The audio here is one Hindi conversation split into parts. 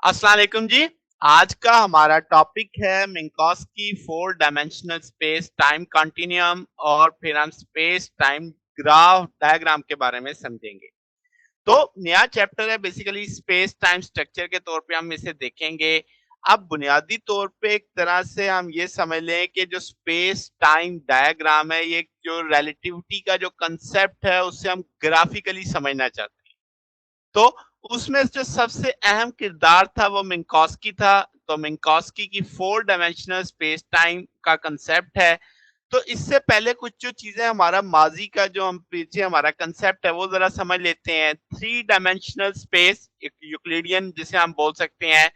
अस्सलाम वालेकुम जी। आज का हमारा टॉपिक है Minkowski four dimensional space time continuum और फिर हम स्पेस टाइम ग्राफ डायग्राम के बारे में समझेंगे। तो नया चैप्टर है बेसिकली स्पेस टाइम स्ट्रक्चर के तौर पे हम इसे देखेंगे। अब बुनियादी तौर पे एक तरह से हम ये समझ लें कि जो स्पेस टाइम डायग्राम है ये जो रिलेटिविटी का जो कांसेप्ट है उससे हम ग्राफिकली समझना चाहते हैं। तो उसमें जो सबसे अहम किरदार था वो मिन्कोव्स्की था। तो मिन्कोव्स्की की फोर डायमेंशनल स्पेस टाइम का कांसेप्ट है। तो इससे पहले कुछ जो चीजें हमारा माजी का जो हम पीछे हमारा कांसेप्ट है वो जरा समझ लेते हैं। थ्री डायमेंशनल स्पेस यूक्लिडियन जिसे हम बोल सकते हैं।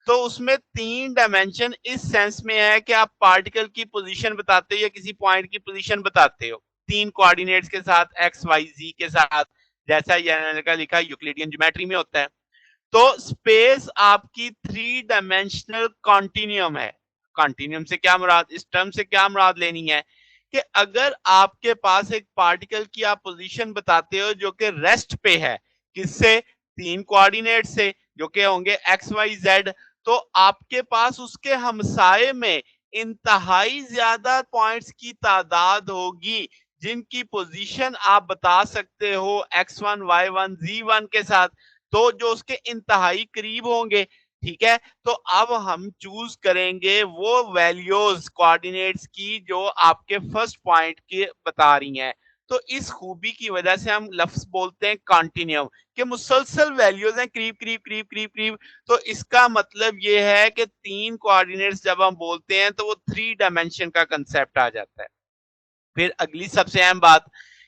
तो उसमें तीन डायमेंशन इस सेंस में है कि आप पार्टिकल की पोजीशन बताते हो या किसी पॉइंट की पोजीशन बताते हो तीन कोऑर्डिनेट्स के साथ एक्स वाई जी के साथ, जैसा ये का लिखा यूक्लिडियन ज्योमेट्री में होता है। तो स्पेस आपकी थ्री डायमेंशनल कॉन्टिन्यूम है। कॉन्टिन्यूम से क्या मुराद, इस टर्म से क्या मुराद लेनी है कि अगर आपके पास एक पार्टिकल की आप पोजीशन बताते हो जो कि रेस्ट पे है, किससे, तीन कोऑर्डिनेट से जो कि होंगे एक्स वाई जेड, तो आपके पास उसके हमसाए में इंतहाई ज्यादा पॉइंट्स की तादाद होगी जिनकी पोजीशन आप बता सकते हो x1 y1 z1 के साथ। तो जो उसके इंतहाई करीब होंगे, ठीक है, तो अब हम चूज करेंगे वो वैल्यूज कोऑर्डिनेट्स की जो आपके फर्स्ट पॉइंट के बता रही हैं। तो इस खूबी की वजह से हम लफ्ज बोलते हैं कॉन्टिन्यूम कि मुसलसल वैल्यूज हैं करीब करीब करीब करीब करीब। तो इसका मतलब ये है कि तीन कोऑर्डिनेट्स जब हम बोलते हैं तो वो थ्री डायमेंशन का कंसेप्ट आ जाता है। फिर अगली सबसे अहम बात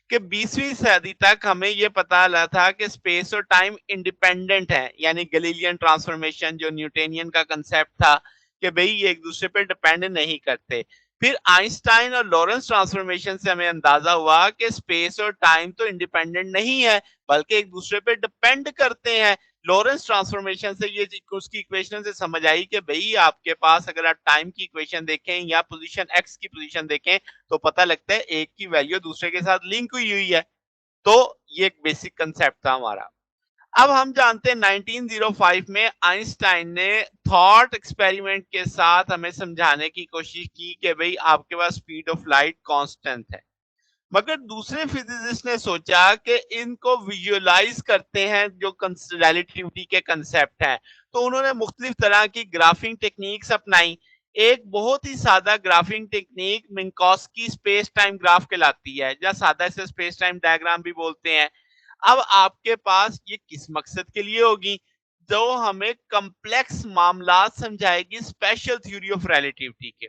कि 20वीं सदी तक हमें यह पता लगा था कि स्पेस और टाइम इंडिपेंडेंट है, यानी गैलीलियन ट्रांसफॉर्मेशन जो न्यूटोनियन का कंसेप्ट था कि भाई ये एक दूसरे पर डिपेंड नहीं करते। फिर आइंस्टाइन और लॉरेंस ट्रांसफॉर्मेशन से हमें अंदाजा हुआ कि स्पेस और टाइम तो इंडिपेंडेंट नहीं है बल्कि एक दूसरे पर डिपेंड करते हैं। लॉरेंस ट्रांसफॉर्मेशन से ये उसकी इक्वेशन से समझ आई कि भाई आपके पास अगर आप टाइम की इक्वेशन देखें या पोजीशन एक्स की पोजीशन देखें तो पता लगता है एक की वैल्यू दूसरे के साथ लिंक हुई हुई है। तो ये एक बेसिक कंसेप्ट था हमारा। अब हम जानते हैं 1905 में आइंस्टाइन ने थॉट एक्सपेरिमेंट के साथ हमें समझाने की कोशिश की कि भाई आपके पास स्पीड ऑफ लाइट कांस्टेंट है, मगर दूसरे फिजिसिस्ट ने सोचा कि इनको विजुअलाइज करते हैं जो रिलेटिविटी के कंसेप्ट हैं। तो उन्होंने मुख्तलिफ तरह की ग्राफिंग टेक्निक्स अपनाई। एक बहुत ही सादा graphing technique Minkowski space time graph कहलाती है, या सादा इसे स्पेस टाइम डायग्राम भी बोलते हैं। अब आपके पास ये किस मकसद के लिए होगी, जो हमें कम्प्लेक्स मामला समझाएगी स्पेशल थ्योरी ऑफ रिलेटिविटी के।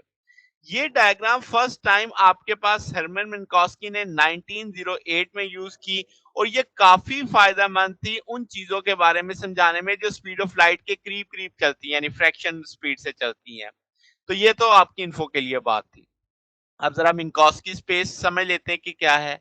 ये डायग्राम फर्स्ट टाइम आपके पास हरमन मिन्कोव्स्की ने 1908 में यूज की और ये काफी फायदेमंद थी उन चीजों के बारे में समझाने में जो स्पीड ऑफ लाइट के करीब करीब चलती है, यानी फ्रैक्शन स्पीड से चलती हैं। तो ये तो आपकी इन्फो के लिए बात थी। अब जरा मिन्कोव्स्की स्पेस समझ लेते हैं कि क्या है।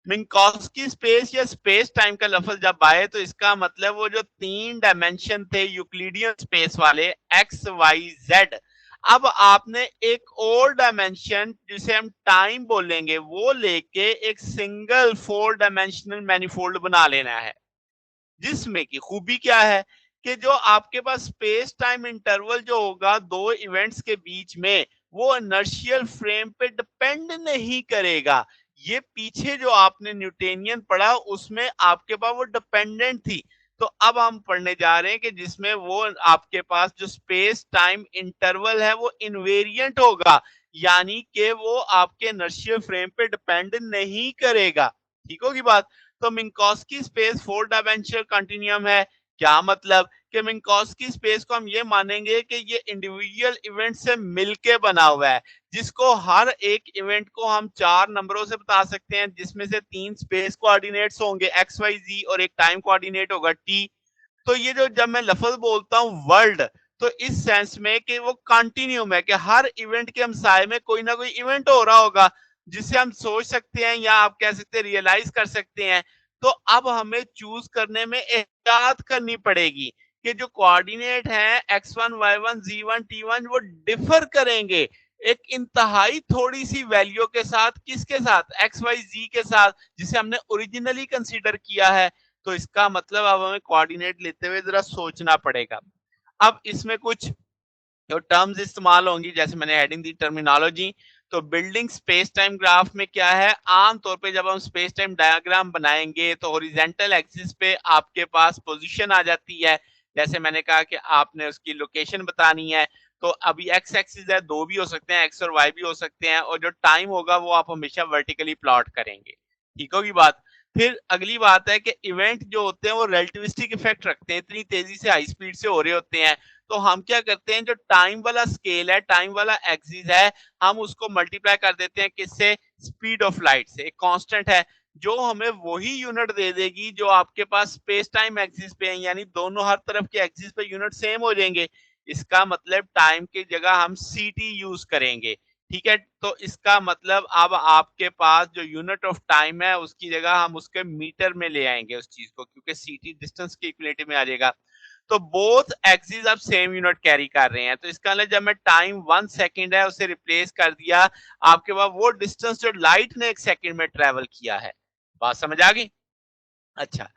मिन्कोव्स्की स्पेस या स्पेस टाइम का लफ्ज जब आए तो इसका मतलब वो जो तीन डायमेंशन थे यूक्लिडियन स्पेस वाले एक्स वाई जेड, अब आपने एक और डायमेंशन जिसे हम टाइम बोलेंगे वो लेके एक सिंगल फोर डायमेंशनल मैनिफोल्ड बना लेना है। जिसमें की खूबी क्या है कि जो आपके पास स्पेस टाइम इंटरवल जो होगा दो इवेंट्स के बीच में, वो इनर्शियल फ्रेम पे डिपेंड नहीं करेगा। ये पीछे जो आपने न्यूटोनियन पढ़ा उसमें आपके पास वो डिपेंडेंट थी। तो अब हम पढ़ने जा रहे हैं कि जिसमें वो आपके पास जो स्पेस टाइम इंटरवल है वो इनवेरिएंट होगा, यानी कि वो आपके इनर्शियल फ्रेम पे डिपेंड नहीं करेगा। ठीक होगी बात। तो मिन्कोव्स्की स्पेस फोर डायमेंशनल कंटिन्यूम है। क्या मतलब कि मिन्कोव्स्की स्पेस को हम ये मानेंगे कि ये इंडिविजुअल इवेंट से मिलके बना हुआ है, जिसको हर एक इवेंट को हम चार नंबरों से बता सकते हैं, जिसमें से तीन स्पेस कोऑर्डिनेट्स होंगे एक्स वाई जी और एक टाइम कोऑर्डिनेट होगा टी। तो ये जो जब मैं लफ्ज बोलता हूँ वर्ल्ड, तो इस सेंस में कि वो कंटिन्यूम है कि हर इवेंट के हमसाए में कोई ना कोई इवेंट हो रहा होगा जिसे हम सोच सकते हैं या आप कह सकते हैं रियलाइज कर सकते हैं। तो अब हमें चूज करने में एहतियात करनी पड़ेगी कि जो कोऑर्डिनेट है x1 y1 z1 t1 वो डिफर करेंगे एक इंतहाई थोड़ी सी वैल्यू के साथ, किसके साथ, एक्स वाई जी के साथ, जिसे हमने ओरिजिनली कंसीडर किया है। तो इसका मतलब अब हमें कोऑर्डिनेट लेते हुए जरा सोचना पड़ेगा। अब इसमें कुछ जो टर्म्स इस्तेमाल होंगी, जैसे मैंने हेडिंग दी टर्मिनोलॉजी, तो बिल्डिंग स्पेस टाइम ग्राफ में क्या है, आम तौर पे जब हम स्पेस टाइम डायग्राम बनाएंगे तो हॉरिजॉन्टल एक्सिस पे आपके पास पोजीशन आ जाती है। जैसे मैंने कहा कि आपने उसकी लोकेशन बतानी है, तो अभी एक्स एक्सिस है, दो भी हो सकते हैं, एक्स और वाई भी हो सकते हैं, और जो टाइम होगा वो आप हमेशा वर्टिकली प्लॉट करेंगे। ठीक होगी बात। फिर अगली बात है कि इवेंट जो होते हैं वो रिलेटिविस्टिक इफेक्ट रखते हैं, इतनी तेजी से हाई स्पीड से हो रहे होते हैं, तो हम क्या करते हैं, जो टाइम वाला स्केल है, टाइम वाला एक्सिस है, हम उसको मल्टीप्लाई कर देते हैं किससे, स्पीड ऑफ लाइट से। एक कांस्टेंट है जो हमें वही यूनिट दे देगी जो आपके पास स्पेस टाइम एक्सिस पे है, यानी दोनों हर तरफ के एक्सिस पे यूनिट सेम हो जाएंगे। इसका मतलब टाइम की जगह हम सीटी यूज करेंगे। ठीक है, तो इसका मतलब अब आपके पास जो यूनिट ऑफ टाइम है उसकी जगह हम उसके मीटर में ले आएंगे उस चीज को, क्योंकि सीटी डिस्टेंस के इक्वलिटी में आ जाएगा। तो बोथ एक्सिस अब सेम यूनिट कैरी कर रहे हैं, तो इसका मतलब जब मैं टाइम 1 सेकंड है उसे रिप्लेस कर दिया, आपके पास वो डिस्टेंस जो लाइट ने 1 सेकंड में ट्रेवल किया है। बात समझ आ गई? अच्छा,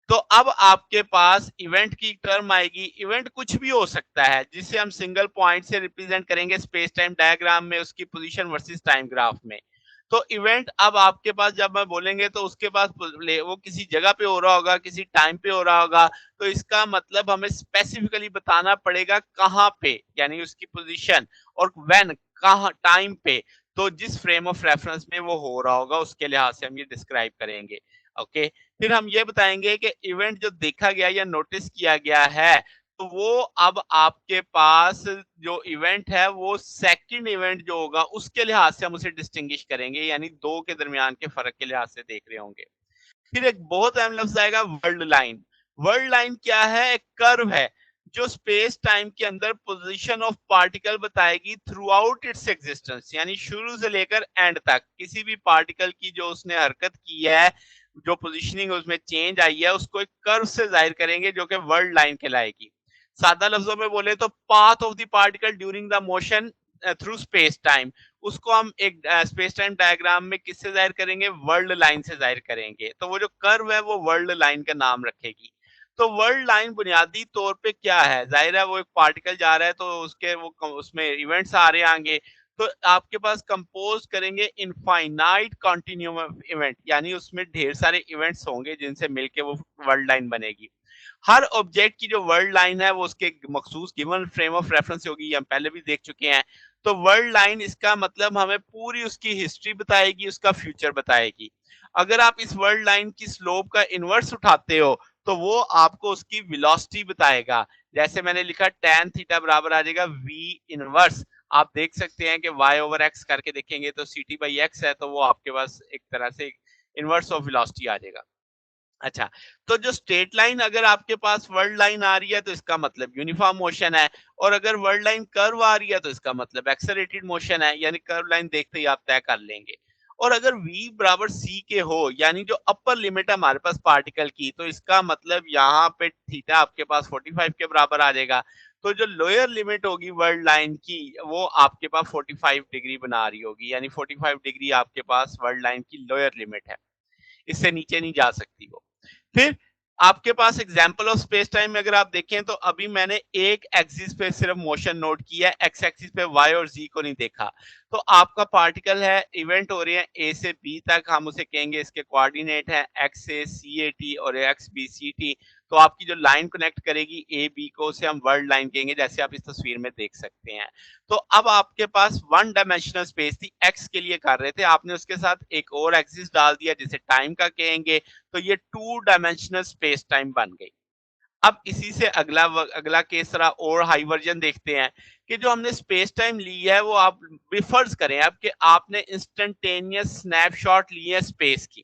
तो अब आपके पास इवेंट की टर्म आएगी। इवेंट कुछ भी हो सकता है जिसे हम सिंगल पॉइंट से रिप्रेजेंट करेंगे स्पेस टाइम डायग्राम में, उसकी पोजीशन वर्सेस टाइम ग्राफ में। तो इवेंट अब आपके पास जब मैं बोलेंगे तो उसके पास वो किसी जगह पे हो रहा होगा, किसी टाइम पे हो रहा होगा, तो इसका मतलब हमें स्पेसिफिकली बताना पड़ेगा कहाँ पे, यानी उसकी पोजीशन, और व्हेन, कहाँ टाइम पे। तो जिस फ्रेम ऑफ रेफरेंस में वो हो रहा होगा उसके लिहाज से हम ये डिस्क्राइब करेंगे। ओके, फिर हम ये बताएंगे कि इवेंट जो देखा गया या नोटिस किया गया है, तो वो अब आपके पास जो इवेंट है वो सेकंड इवेंट जो होगा उसके लिहाज से हम उसे डिस्टिंग्विश करेंगे, यानी दो के दरमियान के फर्क के लिहाज से देख रहे होंगे। फिर एक बहुत अहम लफ्ज आएगा, वर्ल्ड लाइन। वर्ल्ड लाइन क्या है? एक कर्व है जो स्पेस टाइम के अंदर पोजीशन ऑफ पार्टिकल बताएगी थ्रू आउट इट्स एग्जिस्टेंस, यानी शुरू से लेकर एंड तक किसी भी पार्टिकल की जो उसने हरकत की है, जो पोजीशनिंग उसमें चेंज आई है, उसको एक कर्व से जाहिर करेंगे जो कि वर्ल्ड लाइन कहलाएगी। सादा लफ्जों में बोले तो path of the particle during the motion through space time, उसको हम एक स्पेस टाइम डायग्राम में किससे जाहिर करेंगे? वर्ल्ड लाइन से जाहिर करेंगे। तो वो जो कर्व है वो वर्ल्ड लाइन का नाम रखेगी। तो वर्ल्ड लाइन बुनियादी तौर पे क्या है? जाहिर है वो एक पार्टिकल जा रहा है तो उसके वो उसमें इवेंट्स आ रहे होंगे, तो आपके पास कंपोज करेंगे इनफाइनाइट कंटिन्यूम इवेंट, यानी उसमें ढेर सारे इवेंट्स होंगे जिनसे मिलके वो वर्ल्ड लाइन बनेगी। हर ऑब्जेक्ट की जो वर्ल्ड लाइन है वो उसके मखसूस गिवन फ्रेम ऑफ रेफरेंस होगी, ये हम पहले भी देख चुके हैं। तो वर्ल्ड लाइन इसका मतलब हमें पूरी उसकी हिस्ट्री बताएगी, उसका फ्यूचर बताएगी। अगर आप इस वर्ल्ड लाइन की स्लोप का इनवर्स उठाते हो तो वो आपको उसकी वेलोसिटी बताएगा। जैसे मैंने लिखा tan थीटा बराबर आ जाएगा v इनवर्स। आप देख सकते हैं कि y ओवर x करके देखेंगे तो ct बाई x है, तो वो आपके पास एक तरह से इनवर्स ऑफ वेलोसिटी आ जाएगा। अच्छा, तो जो स्ट्रेट लाइन अगर आपके पास वर्ल्ड लाइन आ रही है तो इसका मतलब यूनिफॉर्म मोशन है, और अगर वर्ल्ड लाइन कर्व आ रही है तो इसका मतलब एक्सेलरेटेड मोशन है, यानी कर्व लाइन देखते ही आप तय कर लेंगे। और अगर v बराबर c के हो, यानी जो अपर लिमिट है हमारे पास पार्टिकल की, तो इसका मतलब यहाँ पे थीटा आपके पास 45 के बराबर आ जाएगा। तो जो लोअर लिमिट होगी वर्ल्ड लाइन की वो आपके पास 45 डिग्री बना रही होगी, यानी 45 डिग्री आपके पास वर्ल्ड लाइन की लोअर लिमिट है, इससे नीचे नहीं जा सकती वो। फिर आपके पास एग्जांपल ऑफ स्पेस टाइम में अगर आप देखें तो अभी मैंने एक एक्सिस पे सिर्फ मोशन नोट किया है, एक्स एक्सिस पे वाई और जी को नहीं देखा। तो आपका पार्टिकल है, इवेंट हो रहे हैं ए से बी तक, हम उसे कहेंगे इसके कोऑर्डिनेट है एक्स से सी ए टी और एक्स बी सी टी। तो आपकी जो लाइन कनेक्ट करेगी ए बी को उसे हम वर्ल्ड लाइन कहेंगे, जैसे आप इस तस्वीर में देख सकते हैं। तो अब आपके पास वन डायमेंशनल स्पेस थी, एक्स के लिए कर रहे थे, आपने उसके साथ एक और एक्सिस डाल दिया जिसे टाइम का कहेंगे, तो ये टू डायमेंशनल स्पेस टाइम बन गई। अब इसी से अगला केस थोड़ा और हाई वर्जन देखते हैं कि जो हमने स्पेस टाइम ली है वो आप फर्ज करें अब कि आपने इंस्टेंटेनियस स्नैपशॉट ली है स्पेस की,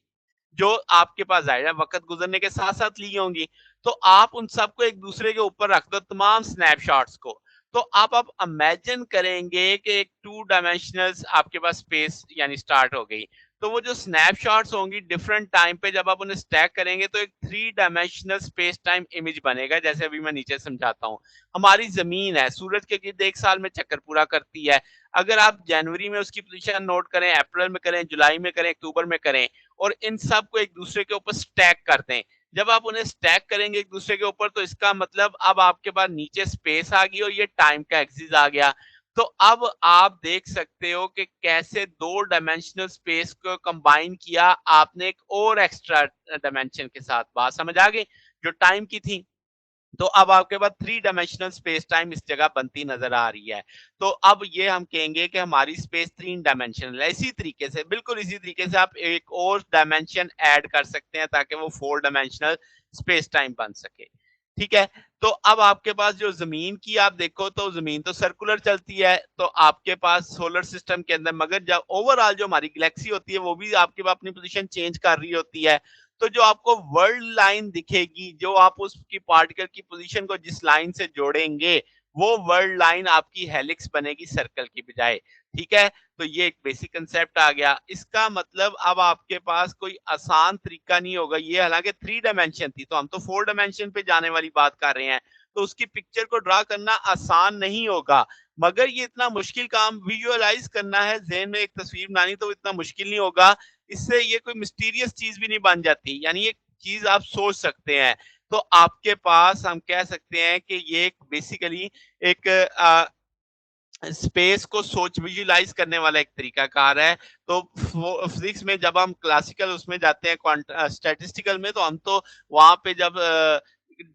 जो आपके पास जाहिर है वक्त गुजरने के साथ साथ ली होंगी। तो आप उन सबको एक दूसरे के ऊपर रख दो, तमाम स्नैपशॉट्स को। तो आप इमेजिन करेंगे कि एक टू डायमेंशनल आपके पास स्पेस यानी स्टार्ट हो गई। तो वो जो स्नैपशॉट्स होंगी डिफरेंट टाइम पे जब आप उन्हें स्टैक करेंगे तो एक three dimensional space time image बनेगा, जैसे अभी मैं नीचे समझाता हूँ। हमारी जमीन है, सूरज के गिर्द एक साल में चक्कर पूरा करती है। अगर आप जनवरी में उसकी पोजीशन नोट करें, अप्रैल में करें, जुलाई में करें, अक्टूबर में करें, और इन सब को एक दूसरे के ऊपर स्टैक कर दें, जब आप उन्हें स्टैक करेंगे एक दूसरे के ऊपर तो इसका मतलब अब आपके पास नीचे स्पेस आ गई और ये टाइम का एक्सिस आ गया। तो अब आप देख सकते हो कि कैसे 2 डायमेंशनल स्पेस को कंबाइन किया आपने एक और एक्स्ट्रा डायमेंशन के साथ। बात समझ आ गई? जो टाइम की थी। तो अब आपके पास 3 डायमेंशनल स्पेस टाइम इस जगह बनती नजर आ रही है। तो अब ये हम कहेंगे कि हमारी स्पेस 3 डायमेंशनल है। इसी तरीके से बिल्कुल इसी तरीके से आप एक और डायमेंशन ऐड कर सकते हैं ताकि वो 4 डायमेंशनल स्पेस टाइम बन सके। ठीक है? तो अब आपके पास जो ज़मीन की आप देखो तो ज़मीन तो सर्कुलर चलती है, तो आपके पास सोलर सिस्टम के अंदर मगर जब ओवरऑल जो हमारी गैलेक्सी होती है वो भी आपके पास अपनी पोज़ीशन चेंज कर रही होती है। तो जो आपको वर्ल्ड लाइन दिखेगी, जो आप उसकी पार्टिकल की पोजीशन को जिस लाइन से जोड़ेंगे, वो वर्ल्ड लाइन आपकी हेलिक्स बनेगी सर्कल की बजाय, ठीक है? तो ये एक बेसिक कांसेप्ट आ गया। इसका मतलब अब आपके पास कोई आसान तरीका नहीं होगा, ये हालाँकि 3 डायमेंशन थी, तो हम तो 4 डायमेंशन पे जाने वाली बात कर रहे हैं, तो उसकी पिक्चर को ड्रा करना आसान नहीं होगा, मगर ये इतना मुश्किल काम विजुअलाइज़ करना है, ज़हन में एक तस्वीर बनानी तो इतना मुश्किल नहीं होगा। इससे ये कोई मिस्टीरियस चीज़ भी नहीं बन जाती, यानी एक चीज़ आप सोच सकते हैं। तो आपके पास हम कह सकते हैं कि ये एक बेसिकली एक स्पेस को सोच विजुलाइज़ करने वाला एक तरीकाकार है। तो फिज़िक्स में जब हम क्लासिकल उसमें जाते हैं स्टैटिस्टिकल में तो हम तो वहाँ पे जब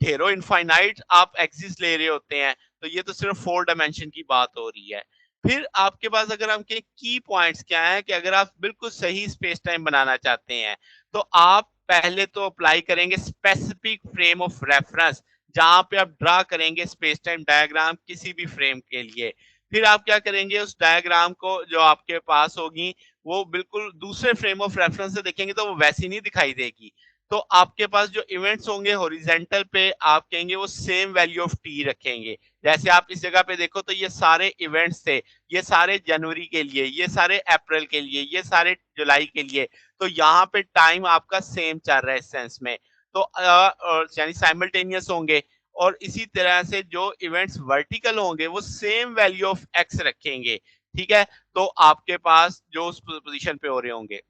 ढेरों इनफाइनाइट आप एक्सिस ले रहे होते हैं, तो ये तो सिर्फ़ 4 डायमेंशन की बात हो रही है। फिर आपके पास अगर हम कहें की पॉइंट्स क्या हैं कि अगर आप बिल्कुल सही स्पेस टाइम बनाना चाहते हैं, तो आप पहले तो अप्लाई करेंगे स्पेसिफिक फ्रेम ऑफ रेफरेंस, जहाँ पे आप ड्रा करेंगे स्पेस टाइम डायग्राम किसी भी फ्रेम के लिए। फिर आप क्या करेंगे उस डायग्राम को जो आपके पास होगी वो बिल्कुल दूसरे फ्रेम ऑफ रेफरेंस से देखेंगे तो वो वैसी नहीं दिखाई देगी। तो आपके पास जो इवेंट्स होंगे हॉरिजॉन्टल पे आप कहेंगे वो सेम वैल्यू ऑफ टी रखेंगे। जैसे आप इस जगह पे देखो तो ये सारे इवेंट्स थे, ये सारे जनवरी के लिए, ये सारे अप्रैल के लिए, ये सारे जुलाई के लिए। तो यहाँ पे टाइम आपका सेम चल रहा है इस सेंस में। तो यानी साइमल्टेनियस होंगे। और इसी तरह से जो इवेंट्स वर्टिकल होंगे वो सेम वैल्यू ऑफ एक्स रखेंगे, ठीक है? तो आपके पास जो उस पोजीशन पे हो रहे होंगे।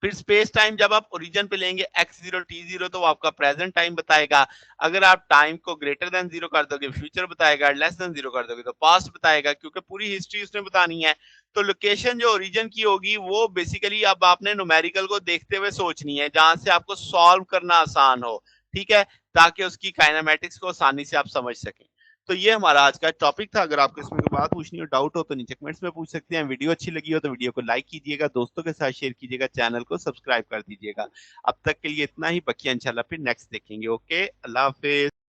फिर स्पेस टाइम जब आप ओरिजिन पे लेंगे x0 t0 तो वो आपका प्रेजेंट टाइम बताएगा। अगर आप टाइम को ग्रेटर देन 0 कर दोगे फ्यूचर बताएगा, लेस देन 0 कर दोगे तो पास्ट बताएगा क्योंकि पूरी हिस्ट्री उसने बतानी है। तो लोकेशन जो ओरिजिन की होगी वो बेसिकली अब आपने न्यूमेरिकल को देखते हुए सोचनी है जहां से आपको सॉल्व करना आसान हो, ठीक है? ताकि उसकी काइनेमेटिक्स को आसानी से आप समझ सकें। तो ये हमारा आज का टॉपिक था। अगर आपको इसमें कोई बात पूछनी हो, डाउट हो तो नीचे कमेंट्स में पूछ सकते हैं। वीडियो अच्छी लगी हो तो वीडियो को लाइक कीजिएगा, दोस्तों के साथ शेयर कीजिएगा, चैनल को सब्सक्राइब कर दीजिएगा। अब तक के लिए इतना ही, बाकी इंशाल्लाह फिर नेक्स्ट देखेंगे। ओके, अल्लाह हाफ़िज़।